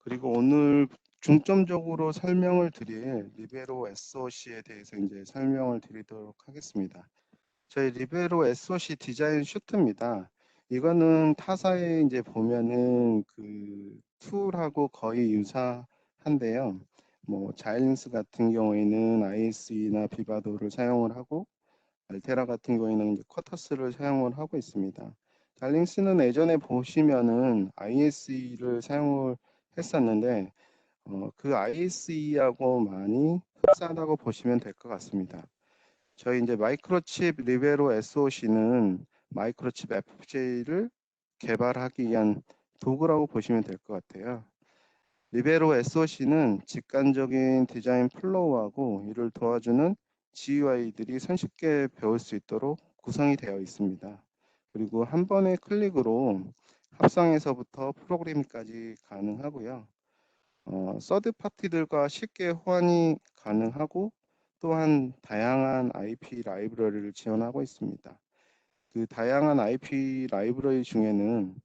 그리고 오늘 중점적으로 설명을 드릴 리베로 SOC에 대해서 이제 설명을 드리도록 하겠습니다. 저희 리베로 SOC 디자인 슈트입니다. 이거는 타사에 이제 보면은 그 툴하고 거의 유사한데요. 뭐 자일린스 같은 경우에는 ISE나 비바도를 사용을 하고 알테라 같은 경우에는 이제 쿼터스를 사용을 하고 있습니다. 자일린스는 예전에 보시면은 ISE를 사용을 했었는데 그 ISE하고 많이 흡사하다고 보시면 될 것 같습니다. 저희 이제 마이크로칩 리베로 SOC는 마이크로칩 FPGA를 개발하기 위한 도구라고 보시면 될 것 같아요. 리베로 SOC는 직관적인 디자인 플로우하고 이를 도와주는 GUI들이 손쉽게 배울 수 있도록 구성이 되어 있습니다. 그리고 한 번의 클릭으로 합성에서부터 프로그래밍까지 가능하고요. 서드 파티들과 쉽게 호환이 가능하고 또한 다양한 IP 라이브러리를 지원하고 있습니다. 그 다양한 IP 라이브러리 중에는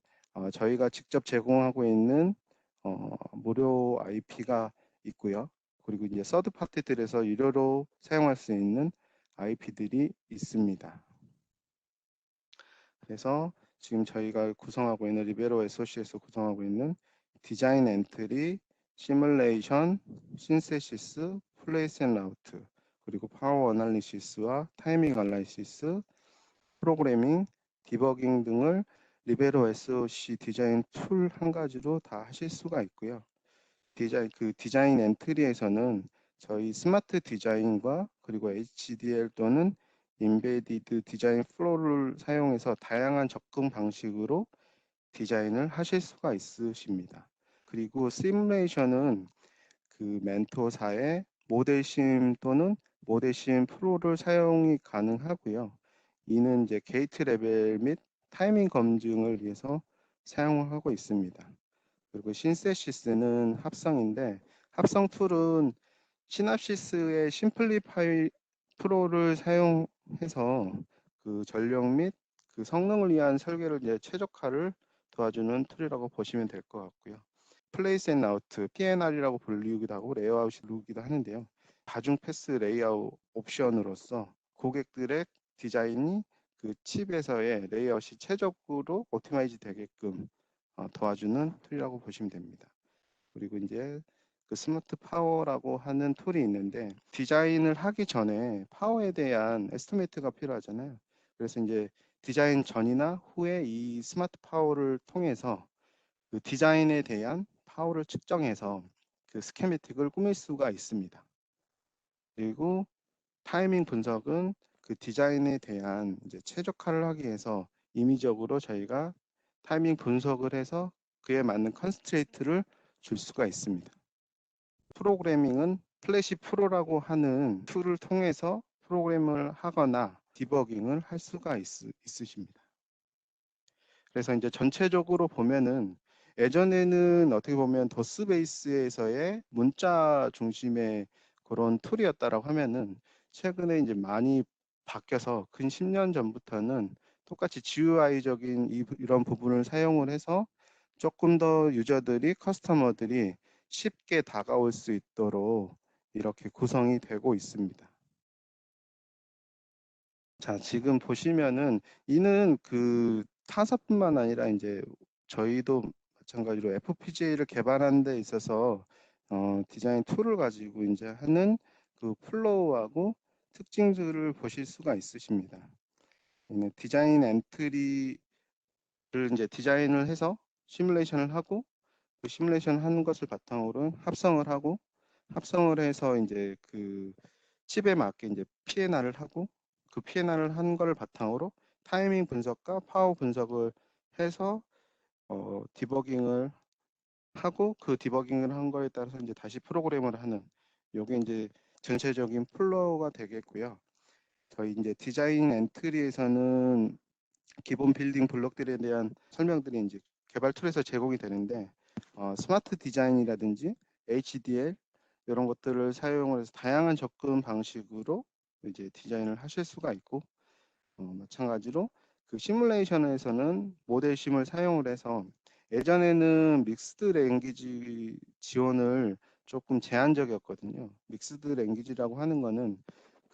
저희가 직접 제공하고 있는 무료 IP가 있고요. 그리고 이제 서드 파티들에서 유료로 사용할 수 있는 IP들이 있습니다. 그래서 지금 저희가 구성하고 있는 리베로 SOC에서 구성하고 있는 디자인 엔트리, 시뮬레이션, 신세시스, 플레이스 앤 라우트, 그리고 파워 어널리시스와 타이밍 어널리시스, 프로그래밍, 디버깅 등을 리베로 SOC 디자인 툴 한 가지로 다 하실 수가 있고요. 디자인 엔트리에서는 저희 스마트 디자인과 그리고 HDL 또는 인베디드 디자인 플로우를 사용해서 다양한 접근 방식으로 디자인을 하실 수가 있으십니다. 그리고 시뮬레이션은 그 멘토사의 모델심 또는 모델심 프로를 사용이 가능하고요. 이는 이제 게이트 레벨 및 타이밍 검증을 위해서 사용을 하고 있습니다. 그리고 신세시스는 합성인데 합성 툴은 시납시스의 심플리파이 프로를 사용해서 그 전력 및 그 성능을 위한 설계를 이제 최적화를 도와주는 툴이라고 보시면 될 것 같고요. 플레이스 앤 아우트, PNR이라고 불리기도 하고 레이아웃이 부르기도 하는데요. 다중 패스 레이아웃 옵션으로서 고객들의 디자인이 그 칩에서의 레이아웃이 최적으로 오티마이즈 되게끔 도와주는 툴이라고 보시면 됩니다. 그리고 이제 그 스마트 파워라고 하는 툴이 있는데 디자인을 하기 전에 파워에 대한 에스티메이트가 필요하잖아요. 그래서 이제 디자인 전이나 후에 이 스마트 파워를 통해서 그 디자인에 대한 파워를 측정해서 그 스케매틱을 꾸밀 수가 있습니다. 그리고 타이밍 분석은 그 디자인에 대한 이제 최적화를 하기 위해서 임의적으로 저희가 타이밍 분석을 해서 그에 맞는 컨스트레이트를 줄 수가 있습니다. 프로그래밍은 플래시 프로라고 하는 툴을 통해서 프로그램을 하거나 디버깅을 할 수가 있으십니다. 그래서 이제 전체적으로 보면은 예전에는 어떻게 보면 도스베이스에서의 문자 중심의 그런 툴이었다라고 하면은 최근에 이제 많이 바뀌어서 근 10년 전부터는 똑같이 GUI적인 이런 부분을 사용을 해서 조금 더 유저들이 커스터머들이 쉽게 다가올 수 있도록 이렇게 구성이 되고 있습니다. 자, 지금 보시면은 이는 그 타사뿐만 아니라 이제 저희도 마찬가지로 FPGA를 개발하는 데 있어서 디자인 툴을 가지고 이제 하는 그 플로우하고 특징들을 보실 수가 있으십니다. 디자인 엔트리를 이제 디자인을 해서 시뮬레이션을 하고 그 시뮬레이션 하는 것을 바탕으로 합성을 하고 합성을 해서 이제 그 칩에 맞게 이제 PNR을 하고 그 PNR을 한 걸 바탕으로 타이밍 분석과 파워 분석을 해서 디버깅을 하고 그 디버깅을 한 거에 따라서 이제 다시 프로그램을 하는 요게 이제 전체적인 플로우가 되겠고요. 저희 이제 디자인 엔트리에서는 기본 빌딩 블록들에 대한 설명들이 이제 개발 툴에서 제공이 되는데 스마트 디자인이라든지 HDL 이런 것들을 사용을 해서 다양한 접근 방식으로 이제 디자인을 하실 수가 있고 마찬가지로 그 시뮬레이션에서는 모델 심을 사용을 해서 예전에는 믹스드 랭귀지 지원을 조금 제한적이었거든요. 믹스드 랭귀지라고 하는 거는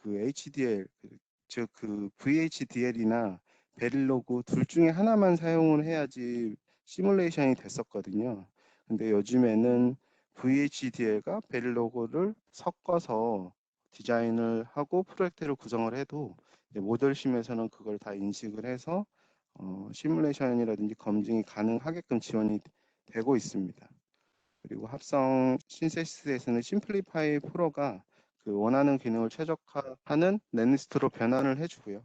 그 HDL, 즉 그 VHDL이나 베릴로그 둘 중에 하나만 사용을 해야지 시뮬레이션이 됐었거든요. 근데 요즘에는 VHDL과 베릴로그를 섞어서 디자인을 하고 프로젝트를 구성을 해도 모델심에서는 그걸 다 인식을 해서 시뮬레이션이라든지 검증이 가능하게끔 지원이 되고 있습니다. 그리고 합성 신세시스에서는 심플리파이 프로가 그 원하는 기능을 최적화하는 넷리스트로 변환을 해주고요.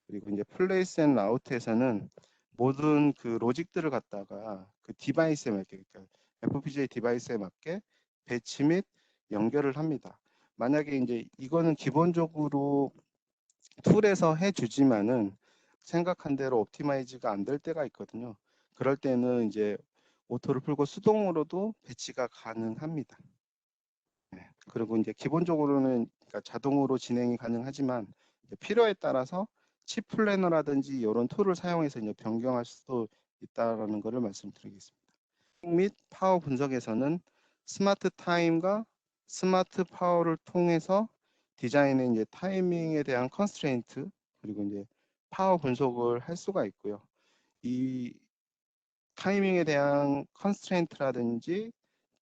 그리고 이제 플레이스 앤 라우트에서는 모든 그 로직들을 갖다가 그 디바이스에 맞게, 그러니까 FPGA 디바이스에 맞게 배치 및 연결을 합니다. 만약에 이제 이거는 기본적으로 툴에서 해주지만은 생각한 대로 옵티마이즈가 안 될 때가 있거든요. 그럴 때는 이제 오토를 풀고 수동으로도 배치가 가능합니다. 네. 그리고 이제 기본적으로는 그러니까 자동으로 진행이 가능하지만 필요에 따라서 칩 플래너라든지 이런 툴을 사용해서 이제 변경할 수도 있다라는 것을 말씀드리겠습니다. 및 파워 분석에서는 스마트 타임과 스마트 파워를 통해서 디자인의 이제 타이밍에 대한 컨스트레인트 그리고 이제 파워 분석을 할 수가 있고요. 이 타이밍에 대한 컨스트레인트라든지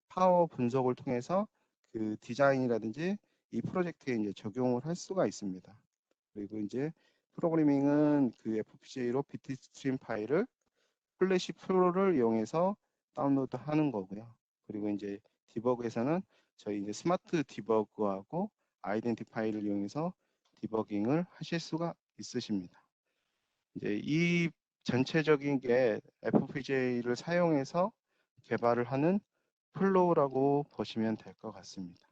파워 분석을 통해서 그 디자인이라든지 이 프로젝트에 이제 적용을 할 수가 있습니다. 그리고 이제 프로그래밍은 그 FPGA로 비트스트림 파일을 플래시 프로를 이용해서 다운로드하는 거고요. 그리고 이제 디버그에서는 저희 이제 스마트 디버그하고 아이덴티파이를 이용해서 디버깅을 하실 수가 있으십니다. 이제 이 전체적인 게 FPGA를 사용해서 개발을 하는 플로우라고 보시면 될 것 같습니다.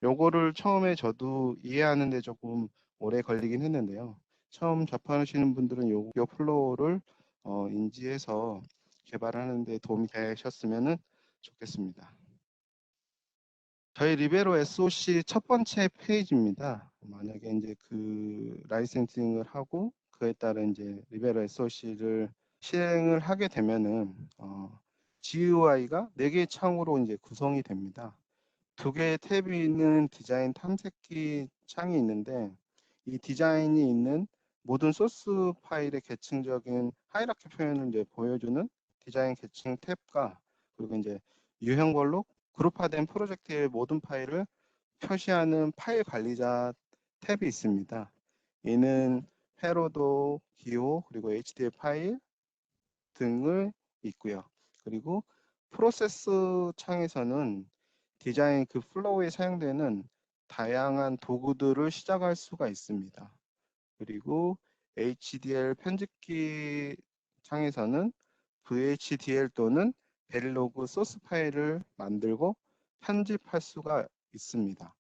요거를 처음에 저도 이해하는데 조금 오래 걸리긴 했는데요. 처음 접하시는 분들은 요 플로우를 인지해서 개발하는 데 도움이 되셨으면 좋겠습니다. 저희 리베로 SOC 첫 번째 페이지입니다. 만약에 이제 그 라이센싱을 하고 그에 따라 이제 리베로 SOC를 실행을 하게 되면은 GUI가 4개의 창으로 이제 구성이 됩니다. 2개의 탭이 있는 디자인 탐색기 창이 있는데 이 디자인이 있는 모든 소스 파일의 계층적인 하이라키 표현을 이제 보여주는 디자인 계층 탭과 그리고 이제 유형별로 그룹화된 프로젝트의 모든 파일을 표시하는 파일 관리자 탭이 있습니다. 이는 회로도, 기호, 그리고 HDL 파일 등을 있고요. 그리고 프로세스 창에서는 디자인 그 플로우에 사용되는 다양한 도구들을 시작할 수가 있습니다. 그리고 HDL 편집기 창에서는 VHDL 또는 베릴로그 소스 파일을 만들고 편집할 수가 있습니다.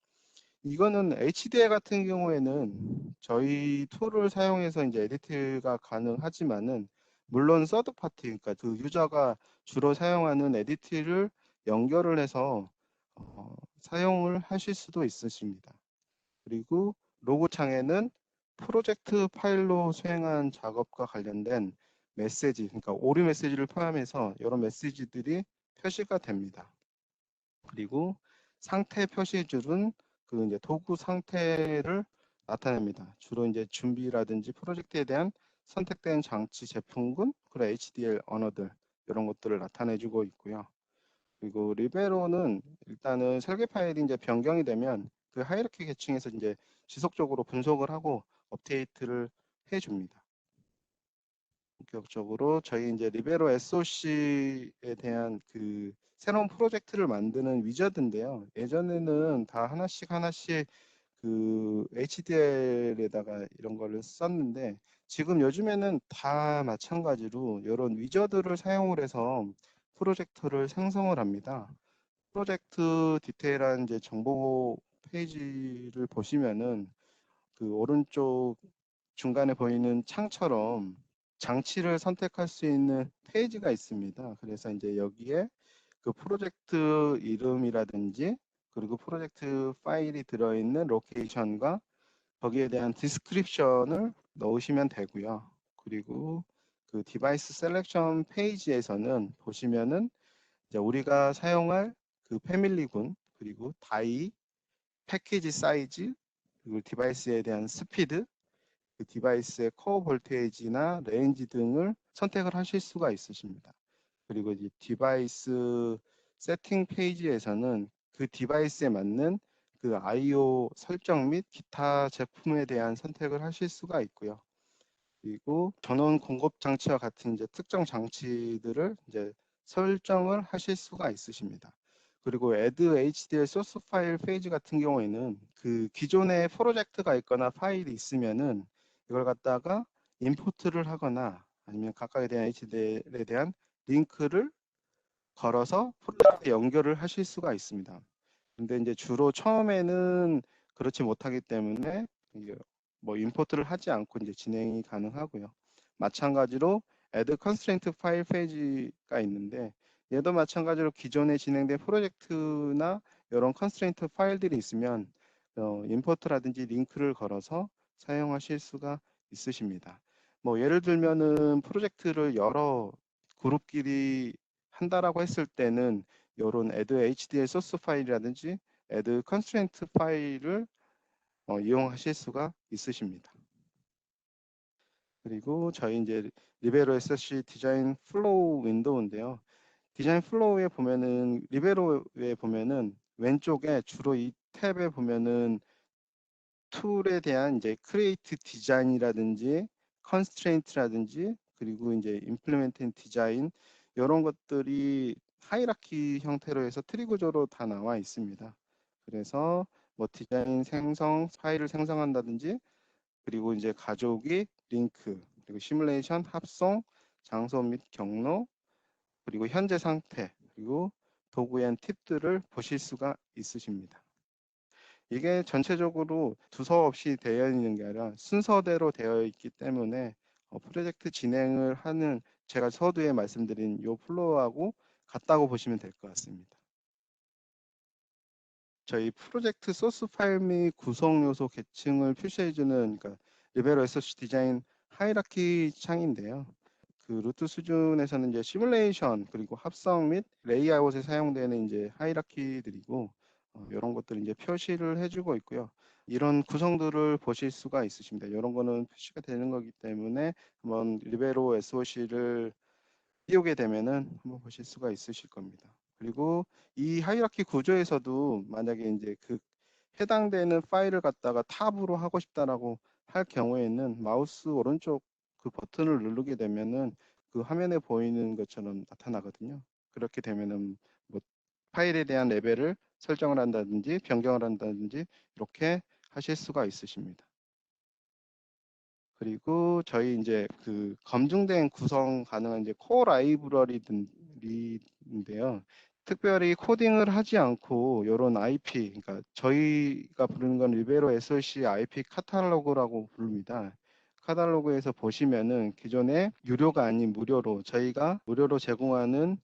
이거는 HDL 같은 경우에는 저희 툴을 사용해서 이제 에디트가 가능하지만은 물론 서드 파티, 그러니까 그 유저가 주로 사용하는 에디트를 연결을 해서 사용을 하실 수도 있으십니다. 그리고 로고 창에는 프로젝트 파일로 수행한 작업과 관련된 메시지, 그러니까 오류 메시지를 포함해서 여러 메시지들이 표시가 됩니다. 그리고 상태 표시줄은 그 이제 도구 상태를 나타냅니다. 주로 이제 준비라든지 프로젝트에 대한 선택된 장치 제품군, 그리고 HDL 언어들 이런 것들을 나타내주고 있고요. 그리고 리베로는 일단은 설계 파일이 이제 변경이 되면 그 하이라키 계층에서 이제 지속적으로 분석을 하고 업데이트를 해줍니다. 본격적으로 저희 이제 리베로 SOC에 대한 그 새로운 프로젝트를 만드는 위저드인데요. 예전에는 다 하나씩 그 HDL에다가 이런 거를 썼는데 지금 요즘에는 다 마찬가지로 이런 위저드를 사용을 해서 프로젝트를 생성을 합니다. 프로젝트 디테일한 이제 정보 페이지를 보시면은 그 오른쪽 중간에 보이는 창처럼 장치를 선택할 수 있는 페이지가 있습니다. 그래서 이제 여기에 그 프로젝트 이름이라든지 그리고 프로젝트 파일이 들어있는 로케이션과 거기에 대한 디스크립션을 넣으시면 되고요. 그리고 그 디바이스 셀렉션 페이지에서는 보시면은 이제 우리가 사용할 그 패밀리군, 그리고 다이, 패키지 사이즈, 그리고 디바이스에 대한 스피드, 그 디바이스의 코어 볼테이지나 레인지 등을 선택을 하실 수가 있으십니다. 그리고 이 디바이스 세팅 페이지에서는 그 디바이스에 맞는 그 I/O 설정 및 기타 제품에 대한 선택을 하실 수가 있고요. 그리고 전원 공급 장치와 같은 이제 특정 장치들을 이제 설정을 하실 수가 있으십니다. 그리고 Add HDL 소스 파일 페이지 같은 경우에는 그 기존에 프로젝트가 있거나 파일이 있으면은 이걸 갖다가 임포트를 하거나 아니면 각각에 대한 HDL에 대한 링크를 걸어서 프로젝트에 연결을 하실 수가 있습니다. 근데 이제 주로 처음에는 그렇지 못하기 때문에 이게 뭐 임포트를 하지 않고 이제 진행이 가능하고요. 마찬가지로 add constraint 파일 페이지가 있는데 얘도 마찬가지로 기존에 진행된 프로젝트나 이런 constraint 파일들이 있으면 임포트라든지 링크를 걸어서 사용하실 수가 있으십니다. 뭐 예를 들면은 프로젝트를 여러 그룹끼리 한다라고 했을 때는 이런 add HDL 소스 파일이라든지 add constraint 파일을 이용하실 수가 있으십니다. 그리고 저희 이제 리베로 SSC 디자인 플로우 윈도우인데요. 디자인 플로우에 보면은 리베로에 보면은 왼쪽에 주로 이 탭에 보면은 툴에 대한 이제 크리에이트 디자인이라든지 컨스트레인트라든지 그리고 이제 임플리멘팅 디자인 이런 것들이 하이라키 형태로 해서 트리 구조로 다 나와 있습니다. 그래서 뭐 디자인 생성 파일을 생성한다든지 그리고 이제 가족이 링크 그리고 시뮬레이션 합성 장소 및 경로 그리고 현재 상태 그리고 도구의 팁들을 보실 수가 있으십니다. 이게 전체적으로 두서 없이 되어 있는 게 아니라 순서대로 되어 있기 때문에 프로젝트 진행을 하는 제가 서두에 말씀드린 이 플로우하고 같다고 보시면 될 것 같습니다. 저희 프로젝트 소스 파일 및 구성 요소 계층을 표시해주는 그러니까 리베로 SOC 디자인 하이라키 창인데요. 그 루트 수준에서는 이제 시뮬레이션 그리고 합성 및 레이아웃에 사용되는 이제 하이라키들이고 이런 것들 이제 표시를 해주고 있고요. 이런 구성들을 보실 수가 있으십니다. 이런 거는 표시가 되는 거기 때문에 한번 리베로 SOC를 띄우게 되면은 한번 보실 수가 있으실 겁니다. 그리고 이 하이라키 구조에서도 만약에 이제 그 해당되는 파일을 갖다가 탑으로 하고 싶다라고 할 경우에는 마우스 오른쪽 그 버튼을 누르게 되면은 그 화면에 보이는 것처럼 나타나거든요. 그렇게 되면은 뭐 파일에 대한 레벨을 설정을 한다든지 변경을 한다든지 이렇게 하실 수가 있으십니다. 그리고 저희 이제 그 검증된 구성 가능한 이제 코어 라이브러리인데요. 특별히 코딩을 하지 않고 이런 IP, 그러니까 저희가 부르는 건 리베로 SOC IP 카탈로그라고 부릅니다. 카탈로그에서 보시면은 기존에 유료가 아닌 무료로 저희가 무료로 제공하는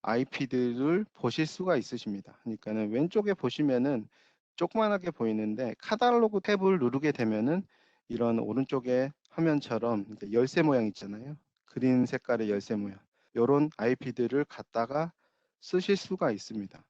IP들을 보실 수가 있으십니다. 그러니까는 왼쪽에 보시면은 조그만하게 보이는데 카탈로그 탭을 누르게 되면은 이런 오른쪽에 화면처럼 이제 열쇠 모양 있잖아요. 그린 색깔의 열쇠 모양. 이런 IP들을 갖다가 쓰실 수가 있습니다.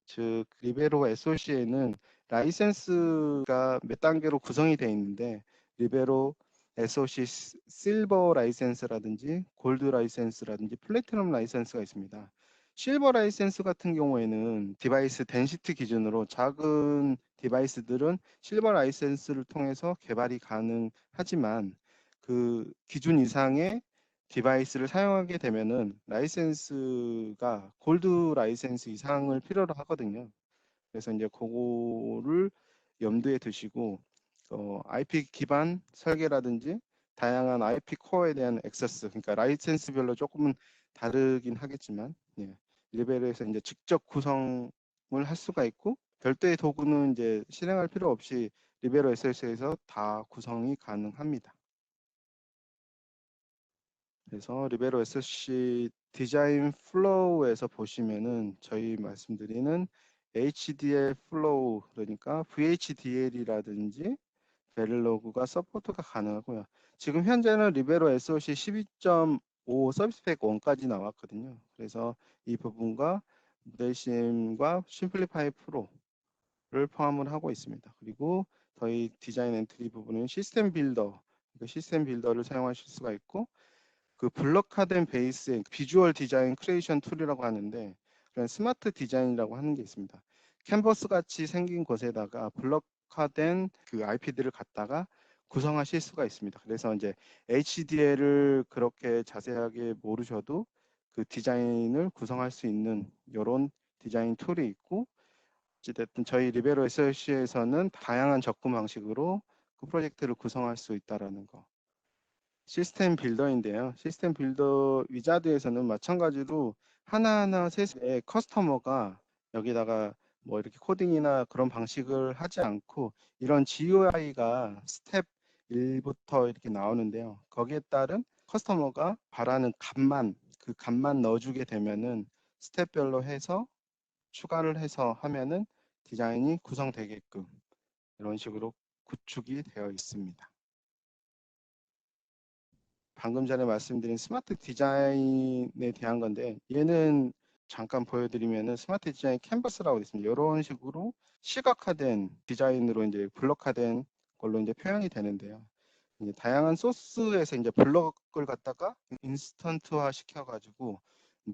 즉 리베로 SOC에는 라이센스가 몇 단계로 구성이 되어 있는데 리베로 SOC 실버 라이센스라든지 골드 라이센스라든지 플래티넘 라이센스가 있습니다. 실버 라이센스 같은 경우에는 디바이스 덴시티 기준으로 작은 디바이스들은 실버 라이센스를 통해서 개발이 가능하지만 그 기준 이상의 디바이스를 사용하게 되면은 라이센스가 골드 라이센스 이상을 필요로 하거든요. 그래서 이제 그거를 염두에 두시고 IP 기반 설계라든지 다양한 IP 코어에 대한 액세스, 그러니까 라이센스별로 조금은 다르긴 하겠지만, 예, 레벨에서 이제 직접 구성을 할 수가 있고 별도의 도구는 이제 실행할 필요 없이 리베로 SS에서 다 구성이 가능합니다. 그래서 리베로 SC 디자인 플로우에서 보시면은 저희 말씀드리는 HDL 플로우 그러니까 VHDL이라든지 베릴로그가 서포트가 가능하고요. 지금 현재는 리베로 SOC 12.5 서비스 팩 1까지 나왔거든요. 그래서 이 부분과 모델심과 심플리파이 프로를 포함을 하고 있습니다. 그리고 저희 디자인 엔트리 부분은 시스템 빌더, 시스템 빌더를 사용하실 수가 있고, 그 블록화된 베이스의 비주얼 디자인 크리에이션 툴이라고 하는데, 그런 스마트 디자인이라고 하는 게 있습니다. 캔버스 같이 생긴 곳에다가 블록화된 그 IP들을 갖다가 구성하실 수가 있습니다. 그래서 이제 HDL을 그렇게 자세하게 모르셔도 그 디자인을 구성할 수 있는 이런 디자인 툴이 있고, 어찌됐든 저희 리베로 SLC에서는 다양한 접근 방식으로 그 프로젝트를 구성할 수 있다라는 거. 시스템 빌더인데요. 시스템 빌더 위자드에서는 마찬가지로 하나하나 세세의 커스터머가 여기다가 뭐 이렇게 코딩이나 그런 방식을 하지 않고 이런 GUI가 스텝 1부터 이렇게 나오는데요. 거기에 따른 커스터머가 바라는 값만 그 값만 넣어주게 되면은 스텝별로 해서 추가를 해서 하면은 디자인이 구성되게끔 이런 식으로 구축이 되어 있습니다. 방금 전에 말씀드린 스마트 디자인에 대한 건데, 얘는 잠깐 보여드리면은 스마트 디자인 캔버스라고 되어 있습니다. 이런 식으로 시각화된 디자인으로 이제 블록화된 걸로 이제 표현이 되는데요. 이제 다양한 소스에서 이제 블록을 갖다가 인스턴트화 시켜가지고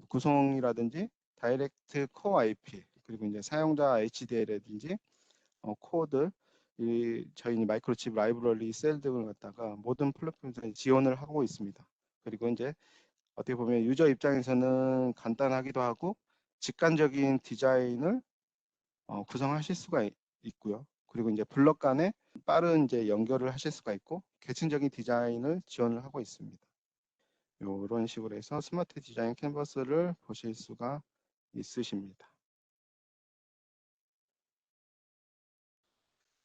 구성이라든지 다이렉트 코어 IP 그리고 이제 사용자 HDL이라든지 코드 이 저희 마이크로칩 라이브러리 셀 등을 갖다가 모든 플랫폼에서 지원을 하고 있습니다. 그리고 이제 어떻게 보면 유저 입장에서는 간단하기도 하고 직관적인 디자인을 구성하실 수가 있고요. 그리고 이제 블럭 간에 빠른 이제 연결을 하실 수가 있고 계층적인 디자인을 지원을 하고 있습니다. 이런 식으로 해서 스마트 디자인 캔버스를 보실 수가 있으십니다.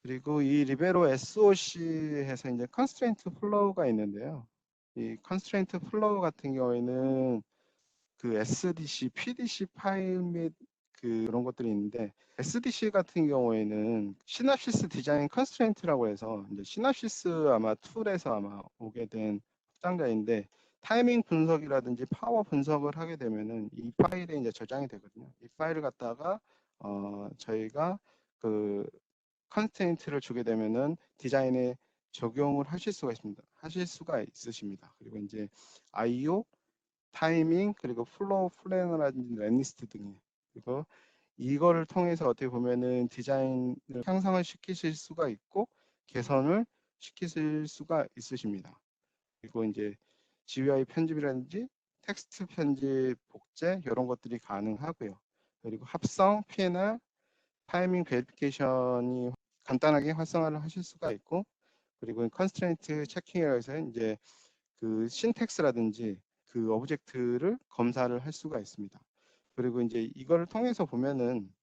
그리고 이 리베로 SOC에서 이제 컨스트레인트 플로우가 있는데요. 이 컨스트레인트 플로우 같은 경우에는 그 SDC, PDC 파일 및 그런 것들이 있는데 SDC 같은 경우에는 시납시스 디자인 컨스트레인트라고 해서 이제 시납시스 아마 툴에서 아마 오게 된 확장자인데 타이밍 분석이라든지 파워 분석을 하게 되면은 이 파일에 이제 저장이 되거든요. 이 파일을 갖다가 저희가 그 컨스트레인트를 주게 되면은 디자인에 적용을 하실 수가 있습니다. 하실 수가 있으십니다. 그리고 이제 IO, 타이밍, 그리고 플로우 플래너라든지 랩리스트 등이 그리고 이거를 통해서 어떻게 보면은 디자인을 향상을 시키실 수가 있고 개선을 시키실 수가 있으십니다. 그리고 이제 GUI 편집이라든지 텍스트 편집, 복제 이런 것들이 가능하고요. 그리고 합성, PNR, 타이밍 베리피케이션이 간단하게 활성화를 하실 수가 있고 그리고 컨스트레인트 체킹에서 이제 그 신텍스라든지 그 오브젝트를 검사를 할 수가 있습니다. 그리고 이제 이거를 통해서 보면은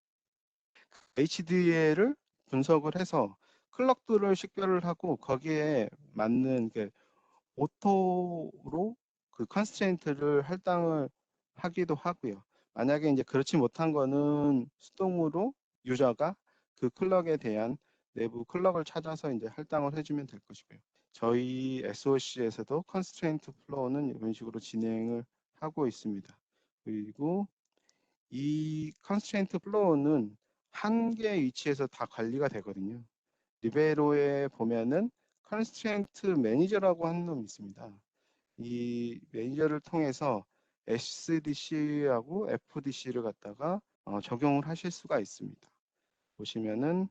HDL을 분석을 해서 클럭들을 식별을 하고 거기에 맞는 그 오토로 그 컨스트레인트를 할당을 하기도 하고요. 만약에 이제 그렇지 못한 거는 수동으로 유저가 그 클럭에 대한 내부 클럭을 찾아서 이제 할당을 해주면 될 것이고요. 저희 SOC에서도 컨스트레인트 플로우는 이런 식으로 진행을 하고 있습니다. 그리고 이 컨스트레인트 플로우는 한 개의 위치에서 다 관리가 되거든요. 리베로에 보면은 컨스트레인트 매니저라고 하는 놈이 있습니다. 이 매니저를 통해서 SDC하고 FDC를 갖다가 적용을 하실 수가 있습니다. 보시면은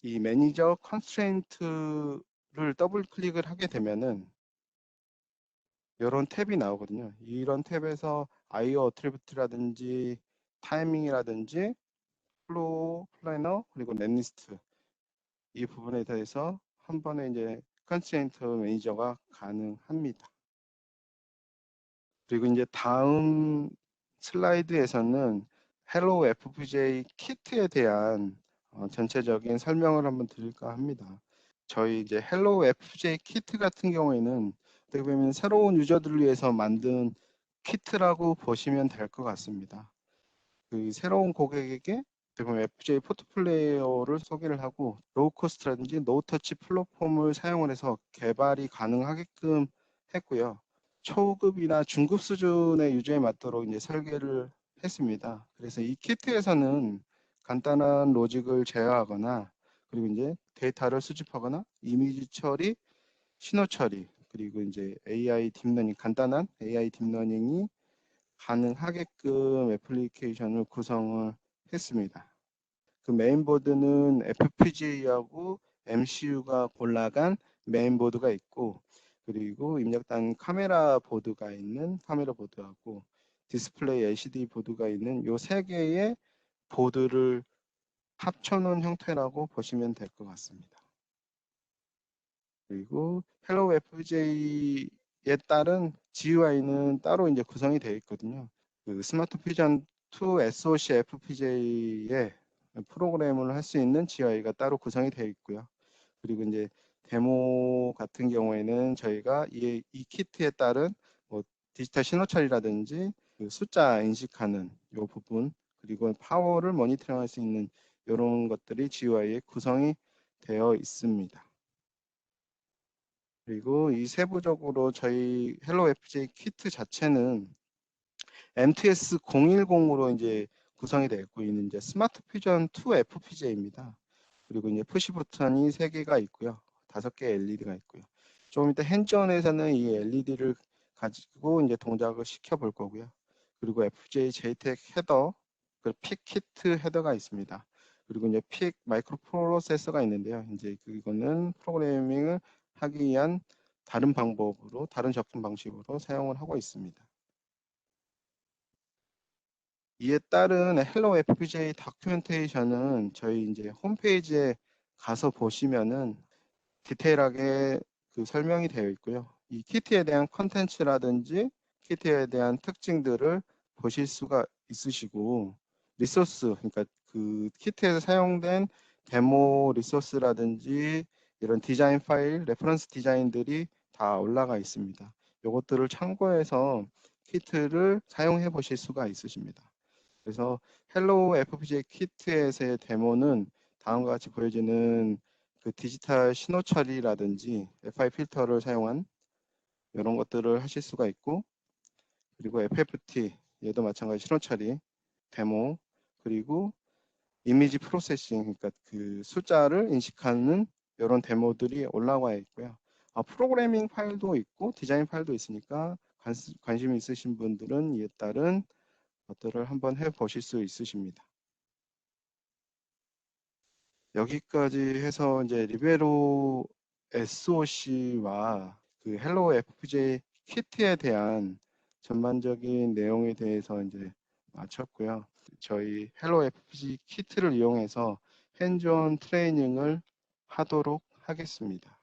이 매니저 컨스트레인트를 더블 클릭을 하게 되면은 이런 탭이 나오거든요. 이런 탭에서 IO 어트리뷰트라든지 타이밍이라든지 플로우 플래너 그리고 넷리스트 이 부분에 대해서 한 번에 이제 컨스트레인트 매니저가 가능합니다. 그리고 이제 다음 슬라이드에서는 헬로 FPGA 키트에 대한 전체적인 설명을 한번 드릴까 합니다. 저희 이제 헬로 FPGA 키트 같은 경우에는 어떻게 보면 새로운 유저들을 위해서 만든 키트라고 보시면 될 것 같습니다. 그 새로운 고객에게 그럼 FJ 포트플레이어를 소개를 하고 로우 코스트라든지 노우 터치 플랫폼을 사용을 해서 개발이 가능하게끔 했고요. 초급이나 중급 수준의 유저에 맞도록 이제 설계를 했습니다. 그래서 이 키트에서는 간단한 로직을 제어하거나 그리고 이제 데이터를 수집하거나 이미지 처리, 신호 처리 그리고 이제 AI 딥러닝 간단한 AI 딥러닝이 가능하게끔 애플리케이션을 구성을 했습니다. 그 메인보드는 FPGA하고 MCU가 골라간 메인보드가 있고 그리고 입력단 카메라 보드가 있는 카메라 보드하고 디스플레이 LCD 보드가 있는 요 세 개의 보드를 합쳐놓은 형태라고 보시면 될 것 같습니다. 그리고 헬로 FPGA에 따른 GUI는 따로 이제 구성이 되어 있거든요. 그 스마트 퓨전 2 SoC FPGA에 프로그램을 할 수 있는 GUI가 따로 구성이 되어 있고요. 그리고 이제 데모 같은 경우에는 저희가 이 키트에 따른 뭐 디지털 신호 처리라든지 그 숫자 인식하는 요 부분 그리고 파워를 모니터링할 수 있는 이런 것들이 GUI에 구성이 되어 있습니다. 그리고 이 세부적으로 저희 헬로 FJ 키트 자체는 MTS 010으로 이제 구성이 되어 있고 있는 이제 스마트 퓨전 2 FPGA입니다. 그리고 이제 푸시 버튼이 3개가 있고요. 5개 LED가 있고요. 좀 이따 핸즈온에서는 이 LED를 가지고 이제 동작을 시켜 볼 거고요. 그리고 FJ JTEC 헤더, 그 픽 키트 헤더가 있습니다. 그리고 이제 픽 마이크로 프로세서가 있는데요. 이제 그거는 프로그래밍을 하기 위한 다른 방법으로, 다른 접근 방식으로 사용을 하고 있습니다. 이에 따른 헬로 FPGA 다큐멘테이션은 저희 이제 홈페이지에 가서 보시면은 디테일하게 그 설명이 되어 있고요. 이 키트에 대한 컨텐츠라든지 키트에 대한 특징들을 보실 수가 있으시고 리소스, 그러니까 그 키트에서 사용된 데모 리소스라든지 이런 디자인 파일, 레퍼런스 디자인들이 다 올라가 있습니다. 이것들을 참고해서 키트를 사용해 보실 수가 있으십니다. 그래서 헬로우 FPGA 키트에서의 데모는 다음과 같이 보여지는 그 디지털 신호 처리라든지 FI 필터를 사용한 이런 것들을 하실 수가 있고 그리고 FFT 얘도 마찬가지 신호 처리 데모 그리고 이미지 프로세싱 그러니까 그 숫자를 인식하는 이런 데모들이 올라와 있고요. 프로그래밍 파일도 있고 디자인 파일도 있으니까 관심 있으신 분들은 이에 따른 것들을 한번 해 보실 수 있으십니다. 여기까지 해서 이제 리베로 SOC와 그 헬로 FPGA 키트에 대한 전반적인 내용에 대해서 이제 마쳤고요. 저희 헬로 FPGA 키트를 이용해서 핸즈온 트레이닝을 하도록 하겠습니다.